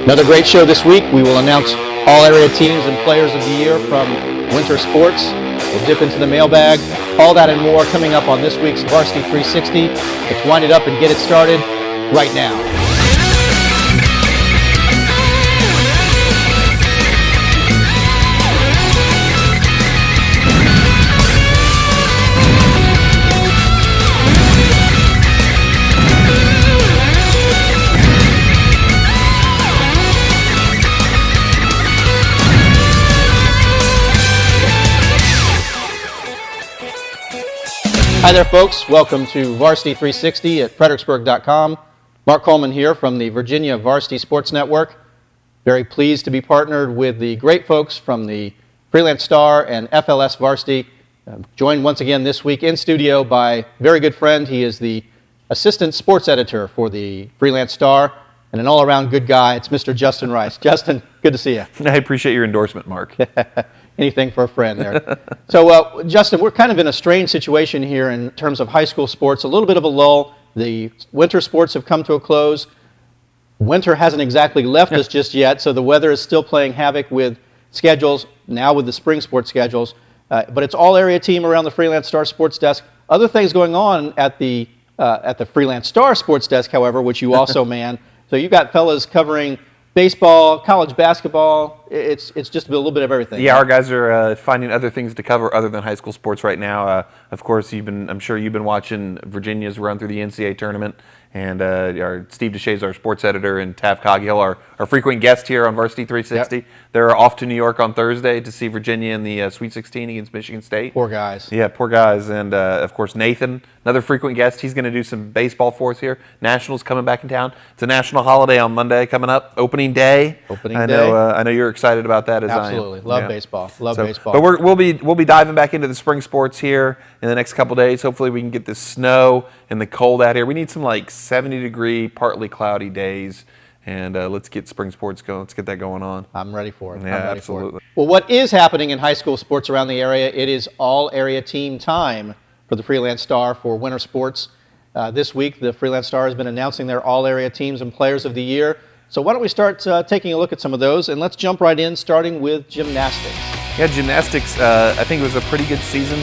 Another great show this week. We will announce all area teams and players of the year from winter sports. We'll dip into the mailbag. All that and more coming up on this week's Varsity 360. Let's wind it up and get it started right now. Hi there, folks. Welcome to Varsity 360 at Fredericksburg.com. Mark Coleman here from the Virginia Varsity Sports Network. Very pleased to be partnered with the great folks from the Freelance Star and FLS Varsity. Joined once again this week in studio by a very good friend. He is the assistant sports editor for the Freelance Star and an all-around good guy. It's Mr. Justin Rice. Justin, good to see you. I appreciate your endorsement, Mark. Anything for a friend there. So, Justin, we're kind of in a strange situation here in terms of high school sports. A little bit of a lull. The winter sports have come to a close. Winter hasn't exactly left us just yet, so the weather is still playing havoc with schedules, now with the spring sports schedules. But it's all area team around the Freelance Star Sports Desk. Other things going on at the Freelance Star Sports Desk, however, which you also man. So you've got fellas covering baseball, college basketball. It's just a little bit of everything. Yeah, our guys are finding other things to cover other than high school sports right now. Of course, I'm sure you've been watching Virginia's run through the NCAA tournament, and our Steve DeShays, our sports editor, and Tav Coghill, our frequent guest here on Varsity 360. Yep. They're off to New York on Thursday to see Virginia in the Sweet 16 against Michigan State. Poor guys. Yeah, poor guys. And, of course, Nathan, another frequent guest. He's going to do some baseball for us here. Nationals coming back in town. It's a national holiday on Monday coming up, opening day. I know you're excited about that as Absolutely. I am. Love baseball. Love baseball. But we'll be diving back into the spring sports here in the next couple days. Hopefully we can get this snow and the cold out here. We need some like 70-degree, partly cloudy days. And let's get spring sports going. Let's get that going on. I'm ready for it. Yeah, I'm ready absolutely. For it. Well, what is happening in high school sports around the area? It is all area team time for the Freelance Star for winter sports. This week, the Freelance Star has been announcing their all area teams and players of the year. So why don't we start taking a look at some of those, and let's jump right in, starting with gymnastics. Yeah, gymnastics, I think it was a pretty good season.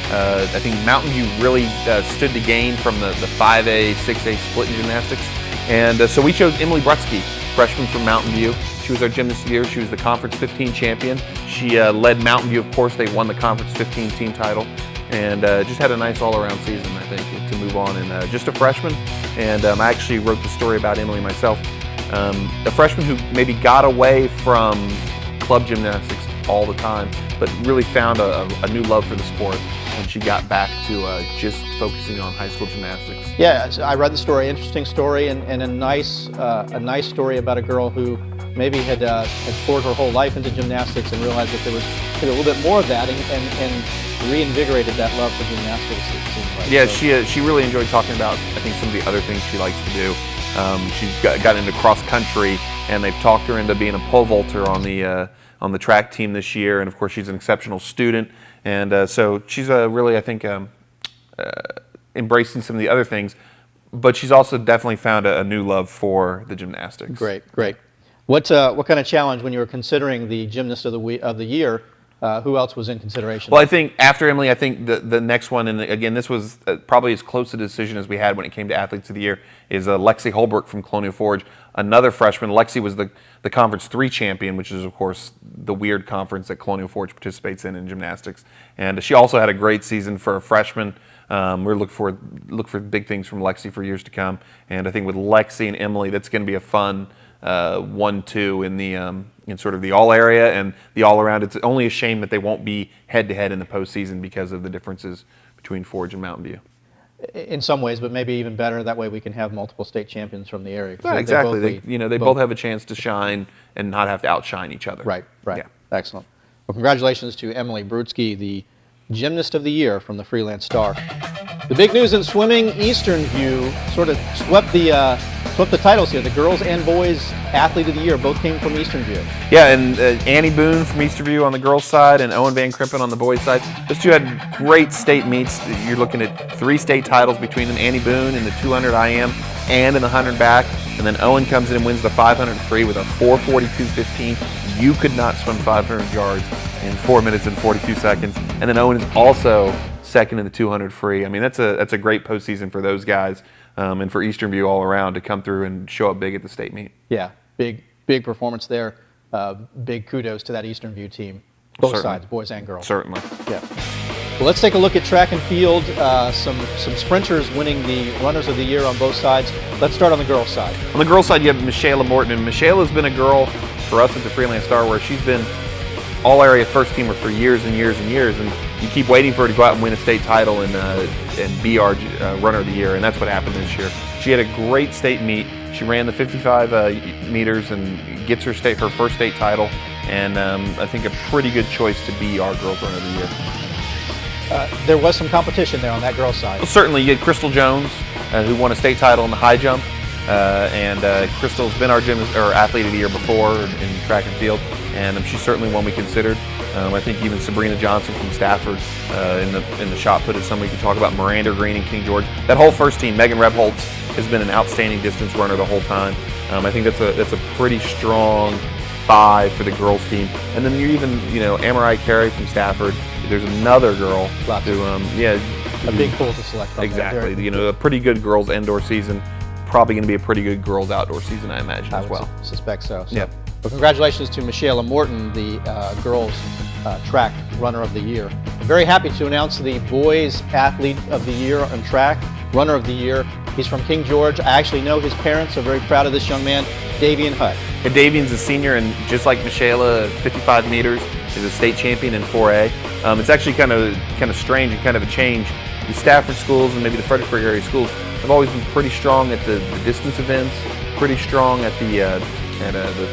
I think Mountain View really stood to gain from the 5A, 6A split in gymnastics. And so we chose Emily Brutsky, freshman from Mountain View. She was our gymnast of the year. She was the Conference 15 champion. She led Mountain View, of course. They won the Conference 15 team title. And just had a nice all-around season, I think, to move on. And just a freshman. And I actually wrote the story about Emily myself. A freshman who maybe got away from club gymnastics all the time, but really found a new love for the sport when she got back to just focusing on high school gymnastics. Yeah, I read the story. Interesting story, and a nice story about a girl who maybe had poured her whole life into gymnastics and realized that there was maybe a little bit more of that, and reinvigorated that love for gymnastics. It seems like. Yeah, so. She really enjoyed talking about, I think, some of the other things she likes to do. She's got into cross country, and they've talked her into being a pole vaulter on the track team this year. And of course, she's an exceptional student, and so she's really, I think, embracing some of the other things. But she's also definitely found a new love for the gymnastics. Great. What kind of challenge when you were considering the gymnast of the year? Who else was in consideration? Well, I think after Emily, I think the next one, and again, this was probably as close a decision as we had when it came to Athletes of the Year, is Lexi Holbrook from Colonial Forge, another freshman. Lexi was the Conference 3 champion, which is, of course, the weird conference that Colonial Forge participates in gymnastics. And she also had a great season for a freshman. We're look for big things from Lexi for years to come. And I think with Lexi and Emily, that's going to be a fun 1-2 in sort of the all area and the all around. It's only a shame that they won't be head to head in the postseason because of the differences between Forge and Mountain View. In some ways, but maybe even better. That way we can have multiple state champions from the area. Yeah, exactly. They both have a chance to shine and not have to outshine each other. Right. Yeah. Excellent. Well, congratulations to Emily Brutsky, the Gymnast of the Year from the Freelance Star. The big news in swimming, Eastern View sort of swept the flip the titles here. The girls and boys athlete of the year both came from Eastern View. Yeah, and Annie Boone from Easterview on the girls' side and Owen Van Krippen on the boys' side. Those two had great state meets. You're looking at 3 state titles between them. Annie Boone in the 200 IM and in the 100 back. And then Owen comes in and wins the 500 free with a 4:42.15. You could not swim 500 yards in 4 minutes and 42 seconds. And then Owen is also second in the 200 free. I mean, that's a great postseason for those guys and for Eastern View all around to come through and show up big at the state meet. Yeah, big performance there. Big kudos to that Eastern View team, both Certainly. sides, boys and girls. Certainly. Yeah. Well, let's take a look at track and field. Some sprinters winning the runners of the year on both sides. Let's start on the girls' side. On the girls' side, you have Michaela Morton, and Michaela's been a girl for us at the Freelance Star where she's been all-area first teamer for years and years and years, and you keep waiting for her to go out and win a state title and be our runner of the year, and that's what happened this year. She had a great state meet. She ran the 55 meters and gets her first state title, and I think a pretty good choice to be our girls runner of the year. There was some competition there on that girls' side. Well, certainly, you had Crystal Jones, who won a state title in the high jump, and Crystal's been our athlete of the year before in track and field, and she's certainly one we considered. I think even Sabrina Johnson from Stafford in the shot put is somebody we could talk about. Miranda Green and King George. That whole first team, Megan Rebholtz has been an outstanding distance runner the whole time. I think that's a pretty strong 5 for the girls team. And then you're even, Amarai Carey from Stafford. There's another girl who, a big pool to select from. Exactly. A pretty good girls indoor season. Probably going to be a pretty good girls outdoor season, I imagine, as well. I suspect so. Yep. Well, congratulations to Michaela Morton, the girls track runner of the year. I'm very happy to announce the boys athlete of the year on track, runner of the year. He's from King George. I actually know his parents are very proud of this young man, Davian Hutt. And Davian's a senior, and just like Michaela, 55 meters, is a state champion in 4A. It's actually kind of strange and kind of a change. The Stafford schools and maybe the Fredericksburg area schools have always been pretty strong at the distance events, pretty strong at the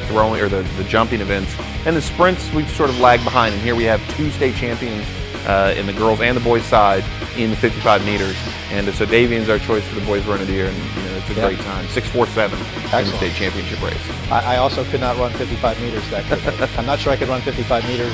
throwing or the jumping events, and the sprints we've sort of lagged behind. And here we have 2 state champions in the girls and the boys side in the 55 meters. And so Davian's our choice for the boys run of the year, and it's a great time. 6:47 in the state championship race. I also could not run 55 meters that quickly. I'm not sure I could run 55 meters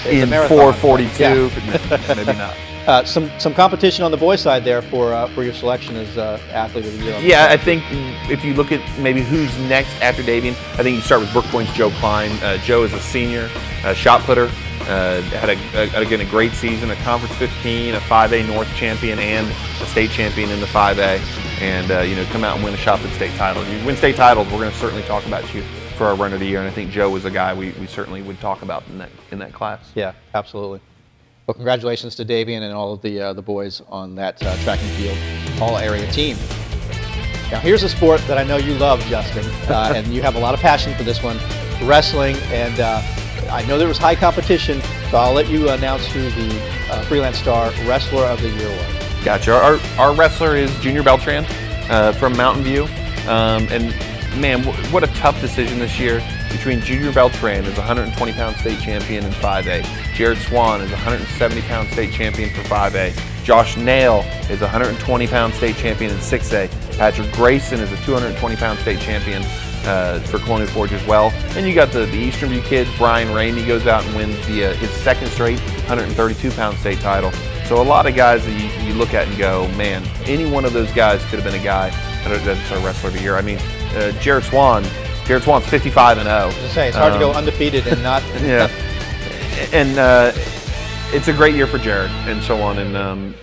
in 4:42. Yeah. Maybe not. Some competition on the boys' side there for your selection as athlete of the year. Yeah, I think if you look at maybe who's next after Davian, I think you start with Brook Point's Joe Klein. Joe is a senior shot putter. Had a great season, a Conference 15, a 5A North champion, and a state champion in the 5A. And come out and win a shot put state title. If you win state titles, we're going to certainly talk about you for our runner of the year. And I think Joe was a guy we certainly would talk about in that class. Yeah, absolutely. Well, congratulations to Davian and all of the boys on that track and field all-area team. Now, here's a sport that I know you love, Justin, and you have a lot of passion for this one, wrestling. And I know there was high competition, so I'll let you announce who the Freelance Star Wrestler of the Year was. Gotcha. Our wrestler is Junior Beltran from Mountain View. And man, what a tough decision this year between Junior Beltran as a 120-pound state champion in 5A. Jared Swan is a 170-pound state champion for 5A. Josh Nail is a 120-pound state champion in 6A. Patrick Grayson is a 220-pound state champion for Colonial Forge as well. And you got the Eastern View kids. Brian Ramey goes out and wins his second straight 132-pound state title. So a lot of guys that you look at and go, man, any one of those guys could have been a guy that's a wrestler of the year. I mean, Jared Swan's 55-0. I was going to say, it's hard to go undefeated and not. Yeah. And it's a great year for Jared and so on. And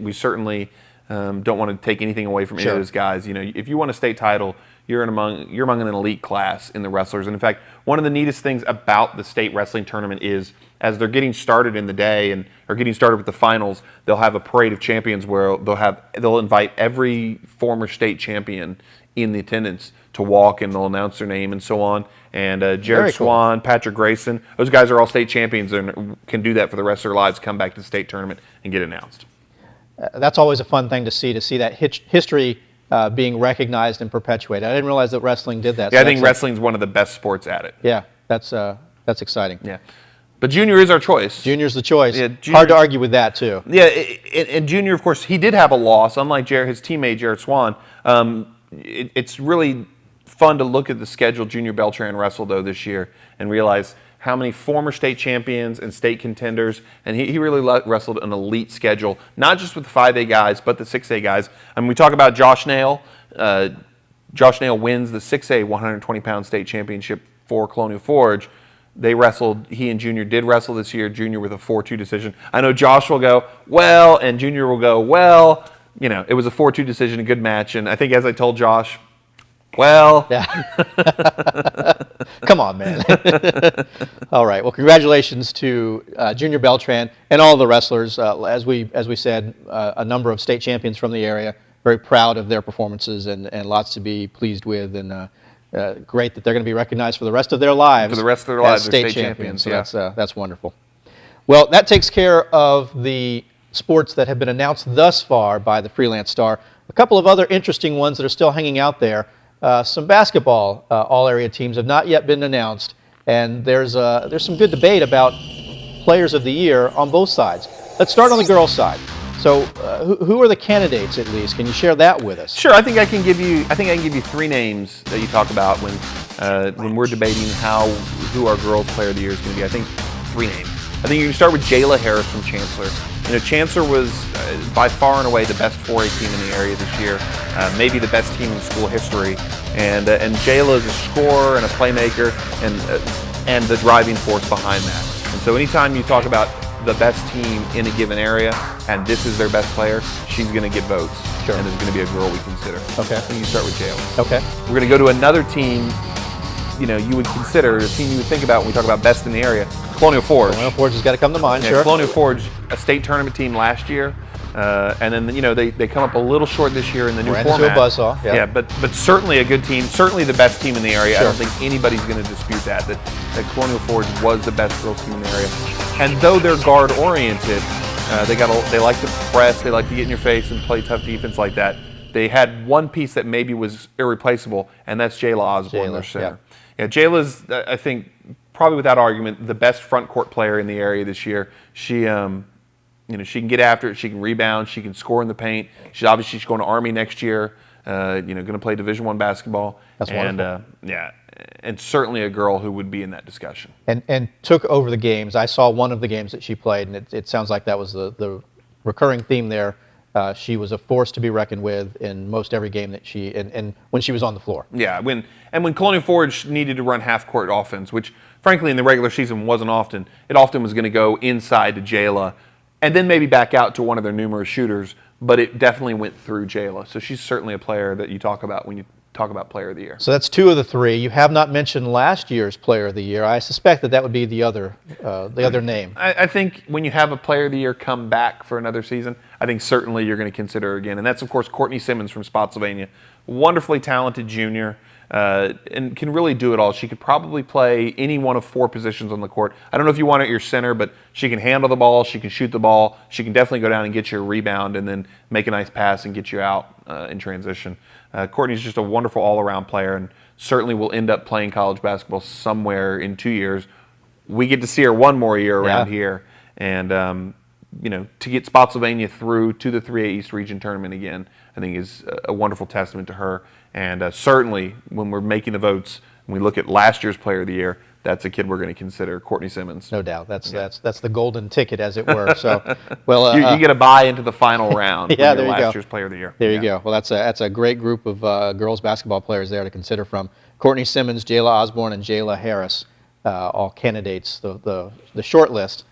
we certainly don't want to take anything away from any of those guys. If you won a state title, you're among an elite class in the wrestlers. And in fact, one of the neatest things about the state wrestling tournament is as they're getting started in the day and are getting started with the finals, they'll have a parade of champions where they'll invite every former state champion in the attendance to walk, and they'll announce their name and so on. And Jared Swan, Patrick Grayson, those guys are all state champions and can do that for the rest of their lives, come back to the state tournament and get announced. That's always a fun thing to see that history being recognized and perpetuated. I didn't realize that wrestling did that. Yeah, I think wrestling's one of the best sports at it. Yeah, that's exciting. Yeah. But Junior is our choice. Junior's the choice. Yeah, Junior, hard to argue with that, too. Yeah, and Junior, of course, he did have a loss, unlike his teammate, Jared Swan. It's really fun to look at the schedule Junior Beltran wrestled, though, this year and realize how many former state champions and state contenders, and he really wrestled an elite schedule, not just with the 5A guys, but the 6A guys. I mean, we talk about Josh Nail. Josh Nail wins the 6A 120-pound state championship for Colonial Forge. They wrestled, he and Junior did wrestle this year, Junior with a 4-2 decision. I know Josh will go, well, and Junior will go, well. You know, it was a 4-2 decision, a good match, and I think as I told Josh, well. Yeah. Come on, man. All right. Well, congratulations to Junior Beltran and all the wrestlers. As we said, a number of state champions from the area. Very proud of their performances and lots to be pleased with. And great that they're going to be recognized for the rest of their lives. For the rest of their lives, as they're state champions. So yeah. that's wonderful. Well, that takes care of the sports that have been announced thus far by the Freelance Star. A couple of other interesting ones that are still hanging out there. Some basketball all-area teams have not yet been announced, and there's some good debate about players of the year on both sides. Let's start on the girls' side. So, who are the candidates at least? Can you share that with us? Sure. I think I can give you 3 names that you talk about when we're debating who our girls' player of the year is going to be. I think 3 names. I think you can start with Jayla Harris from Chancellor. You know, Chancellor was by far and away the best 4A team in the area this year, maybe the best team in school history. And Jayla is a scorer and a playmaker and the driving force behind that. And so anytime you talk about the best team in a given area and this is their best player, she's going to get votes. Sure. And there's going to be a girl we consider. Okay. I think you start with Jayla. Okay. We're going to go to another team, you know, you would consider, a team you would think about when we talk about best in the area, Colonial Forge. Colonial Forge has got to come to mind, yeah, sure. Colonial Forge, a state tournament team last year, and then, you know, they come up a little short this year in the new format. Into a buzzsaw, yeah. Yeah, but certainly a good team, certainly the best team in the area. Sure. I don't think anybody's going to dispute that Colonial Forge was the best girls team in the area. And though they're guard-oriented, they like to press, they like to get in your face and play tough defense like that. They had one piece that maybe was irreplaceable, and that's Jayla Osborne, their center. Yeah, Jayla's, I think, probably without argument, the best front court player in the area this year. She, you know, she can get after it, she can rebound, she can score in the paint. She's going to Army next year. You know, going to play Division I basketball. That's wonderful. Yeah, and certainly a girl who would be in that discussion. And took over the games. I saw one of the games that she played, and it sounds like that was the recurring theme there. She was a force to be reckoned with in most every game that and when she was on the floor. Yeah, when Colonial Forge needed to run half-court offense, which frankly in the regular season wasn't often, it often was going to go inside to Jayla and then maybe back out to one of their numerous shooters, but it definitely went through Jayla. So she's certainly a player that you talk about when you talk about Player of the Year. So that's 2 of the 3. You have not mentioned last year's Player of the Year. I suspect that would be the other name. I think when you have a Player of the Year come back for another season, I think certainly you're going to consider her again. And that's, of course, Courtney Simmons from Spotsylvania. Wonderfully talented junior and can really do it all. She could probably play any one of 4 positions on the court. I don't know if you want her at your center, but she can handle the ball, she can shoot the ball, she can definitely go down and get you a rebound and then make a nice pass and get you out in transition. Courtney's just a wonderful all-around player and certainly will end up playing college basketball somewhere in 2 years. We get to see her one more year around here. And, you know, to get Spotsylvania through to the 3A East Region Tournament again, I think is a wonderful testament to her. And certainly when we're making the votes, when we look at last year's Player of the Year, that's a kid we're going to consider, Courtney Simmons. No doubt. That's the golden ticket, as it were. So, well, you get a bye into the final round. Yeah, there you go. Last year's Player of the Year. There you go. Well, that's a great group of girls basketball players there to consider from. Courtney Simmons, Jayla Osborne, and Jayla Harris, all candidates. The short list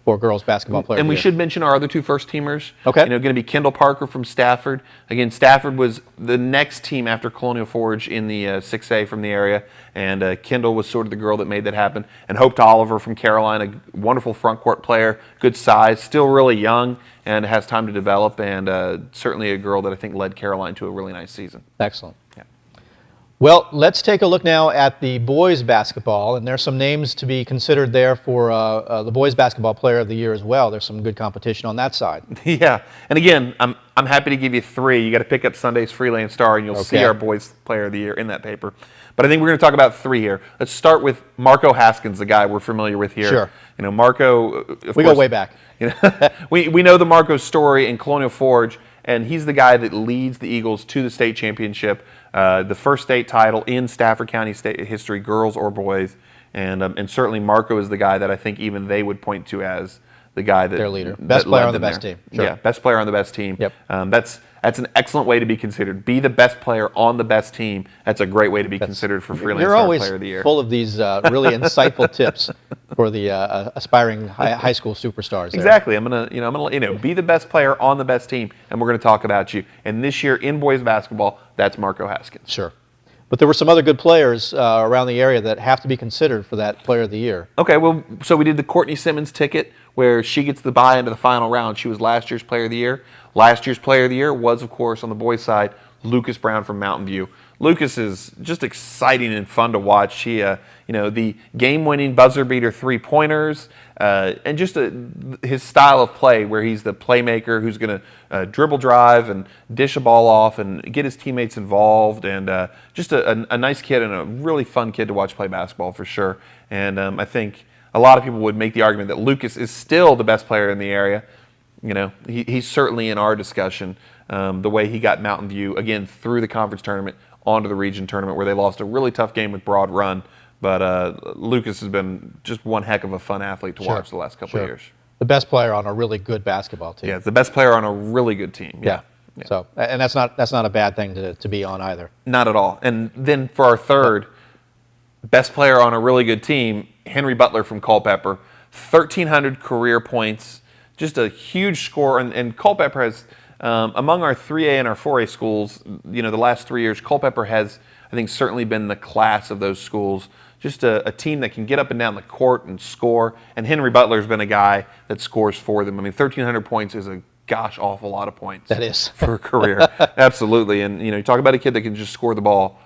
for girls basketball players. And we should mention our other 2 first-teamers. Okay. You know, going to be Kendall Parker from Stafford. Again, Stafford was the next team after Colonial Forge in the 6A from the area, and Kendall was sort of the girl that made that happen. And Hope Oliver from Carolina, wonderful front court player, good size, still really young, and has time to develop, and certainly a girl that I think led Caroline to a really nice season. Excellent. Yeah. Well, let's take a look now at the boys basketball, and there's some names to be considered there for the boys basketball player of the year as well. There's some good competition on that side. Yeah, and again, I'm happy to give you 3. You got to pick up Sunday's Freelance Star, and you'll see our boys player of the year in that paper. But I think we're going to talk about 3 here. Let's start with Marco Haskins, the guy we're familiar with here. Sure. You know, Marco. We go way back. You know, we know the Marco story in Colonial Forge, and he's the guy that leads the Eagles to the state championship. the first state title in Stafford County state history, girls or boys. And certainly Marco is the guy that I think even they would point to as the guy that their leader, that best player led on the them best there. team. Sure. Yeah, best player on the best team. Yep. That's an excellent way to be considered. Be the best player on the best team. That's a great way to be considered for Freelance You're Star always Player of the Year. full of these really insightful tips for the aspiring high school superstars. There. Exactly. I'm gonna be the best player on the best team, and we're gonna talk about you. And this year in boys basketball, that's Marco Haskins. Sure. But there were some other good players around the area that have to be considered for that Player of the Year. Okay, well, so we did the Courtney Simmons ticket where she gets the bye into the final round. She was last year's Player of the Year. Last year's Player of the Year was, of course, on the boys' side, Lucas Brown from Mountain View. Lucas is just exciting and fun to watch. He, the game-winning buzzer-beater three-pointers, and just his style of play where he's the playmaker who's going to dribble drive and dish a ball off and get his teammates involved, and just a nice kid and a really fun kid to watch play basketball for sure. And I think a lot of people would make the argument that Lucas is still the best player in the area. He's certainly in our discussion. The way he got Mountain View, again, through the conference tournament, onto the region tournament where they lost a really tough game with Broad Run. But Lucas has been just one heck of a fun athlete to watch the last couple of years. The best player on a really good basketball team. Yeah, the best player on a really good team. Yeah. So, and that's not a bad thing to be on either. Not at all. And then for our third, best player on a really good team, Henry Butler from Culpeper, 1,300 career points, just a huge score. And Culpeper has, among our 3A and our 4A schools, the last 3 years, Culpeper has, I think, certainly been the class of those schools. Just a team that can get up and down the court and score. And Henry Butler's been a guy that scores for them. I mean, 1,300 points is a gosh awful lot of points. That is. For a career. Absolutely. And, you talk about a kid that can just score the ball.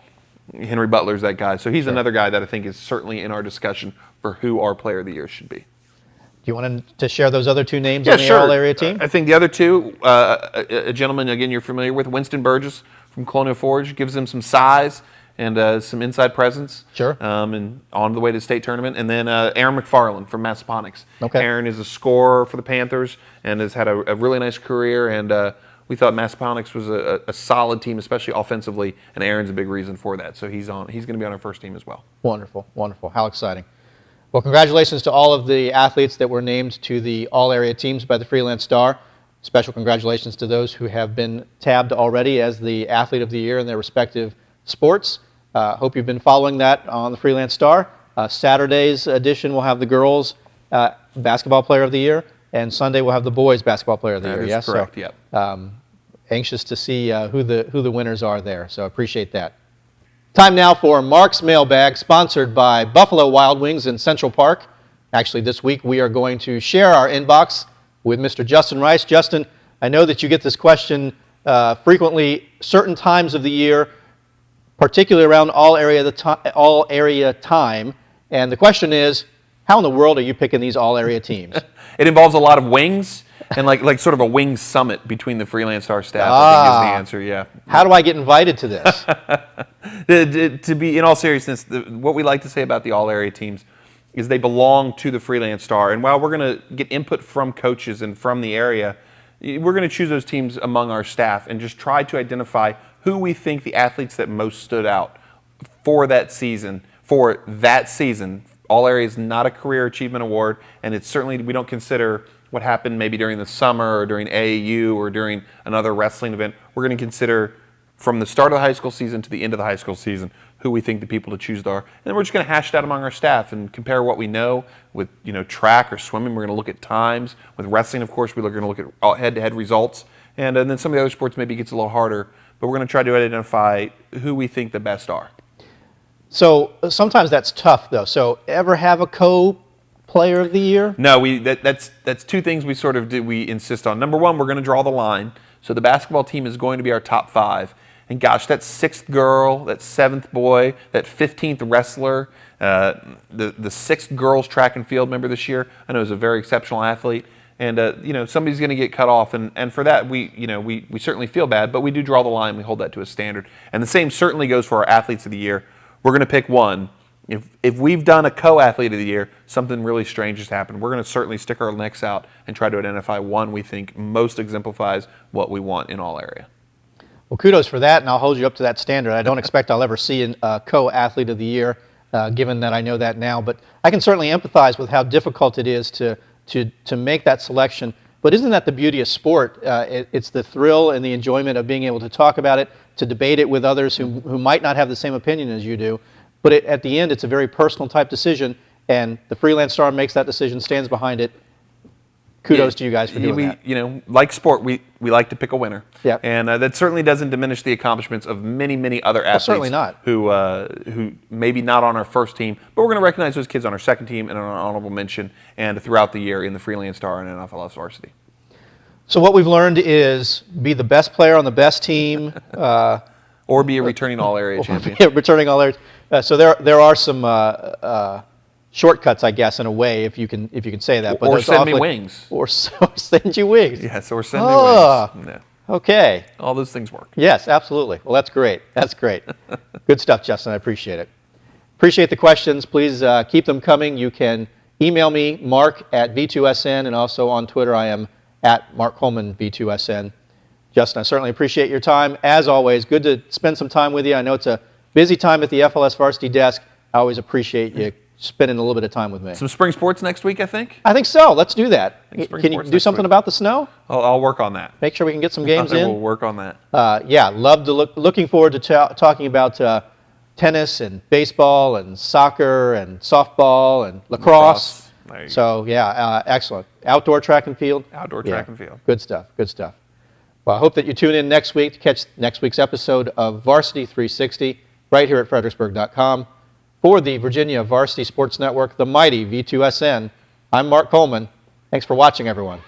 Henry Butler's that guy. So he's another guy that I think is certainly in our discussion for who our Player of the Year should be. Do you want to share those other two names on the all-area team? I think the other two, a gentleman, again, you're familiar with, Winston Burgess from Colonial Forge, gives him some size and some inside presence. Sure. And on the way to the state tournament. And then Aaron McFarland from Massaponics. Okay. Aaron is a scorer for the Panthers and has had a really nice career. And we thought Massaponics was a solid team, especially offensively. And Aaron's a big reason for that. So he's going to be on our first team as well. Wonderful, wonderful. How exciting. Well, congratulations to all of the athletes that were named to the all-area teams by the Freelance Star. Special congratulations to those who have been tabbed already as the Athlete of the Year in their respective sports. Hope you've been following that on the Freelance Star. Saturday's edition will have the girls Basketball Player of the Year, and Sunday we'll have the boys Basketball Player of the Year. That is correct, so, yep. Anxious to see who the winners are there, so appreciate that. Time now for Mark's Mailbag, sponsored by Buffalo Wild Wings in Central Park. Actually, this week we are going to share our inbox with Mr. Justin Rice. Justin, I know that you get this question frequently, certain times of the year, particularly around all area time. And the question is, how in the world are you picking these all-area teams? It involves a lot of wings and like sort of a wing summit between the Freelance Star staff, I think is the answer, yeah. How do I get invited to this? To be, in all seriousness, what we like to say about the all-area teams is they belong to the Freelance Star. And while we're going to get input from coaches and from the area, we're going to choose those teams among our staff and just try to identify who we think the athletes that most stood out for that season. All Area is not a career achievement award, and it's certainly, we don't consider what happened maybe during the summer or during AAU or during another wrestling event. We're going to consider from the start of the high school season to the end of the high school season who we think the people to choose are. And then we're just going to hash it out among our staff and compare what we know with track or swimming. We're going to look at times. With wrestling, of course, we're going to look at head-to-head results. And then some of the other sports maybe gets a little harder, but we're going to try to identify who we think the best are. So sometimes that's tough, though. So ever have a co-player of the year? No, that's two things we sort of do. We insist on. Number one, we're going to draw the line. So the basketball team is going to be our top five. And gosh, that sixth girl, that seventh boy, that 15th wrestler, the sixth girls track and field member this year, I know is a very exceptional athlete. And somebody's going to get cut off, and for that we certainly feel bad, but we do draw the line. We hold that to a standard. And the same certainly goes for our athletes of the year. We're going to pick one. If we've done a co-athlete of the year, something really strange has happened. We're going to certainly stick our necks out and try to identify one we think most exemplifies what we want in all area. Well, kudos for that, and I'll hold you up to that standard. I don't expect I'll ever see a co-athlete of the year, given that I know that now. But I can certainly empathize with how difficult it is to make that selection. But isn't that the beauty of sport? It's the thrill and the enjoyment of being able to talk about it, to debate it with others who might not have the same opinion as you do. But at the end, it's a very personal type decision, and the Freelance Star makes that decision, stands behind it. Kudos to you guys for doing that. You know, like sport, we like to pick a winner. Yeah. And that certainly doesn't diminish the accomplishments of many, many other athletes. Certainly not. Who maybe not on our first team, but we're going to recognize those kids on our second team and on our honorable mention and throughout the year in the Freelance Star and NFLS Varsity. So what we've learned is be the best player on the best team. Or be a returning all-area champion. Returning all areas. So there are some shortcuts, I guess, in a way, if you can say that. But or send me wings. Or send you wings. Yes, or send me wings. Yeah. Okay. All those things work. Yes, absolutely. Well, that's great. That's great. Good stuff, Justin. I appreciate it. Appreciate the questions. Please keep them coming. You can email me, mark@v2sn, and also on Twitter I am at Mark Coleman V2SN. Justin, I certainly appreciate your time. As always, good to spend some time with you. I know it's a busy time at the FLS Varsity desk. I always appreciate you spending a little bit of time with me. Some spring sports next week, I think? I think so. Let's do that. Can you do something about the snow? I'll work on that. Make sure we can get some games in. We'll work on that. Yeah, looking forward to talking about tennis and baseball and soccer and softball and lacrosse. So, yeah, excellent. Outdoor track and field. Outdoor track and field. Good stuff, good stuff. Well, I hope that you tune in next week to catch next week's episode of Varsity 360 right here at Fredericksburg.com. For the Virginia Varsity Sports Network, the mighty V2SN, I'm Mark Coleman. Thanks for watching, everyone.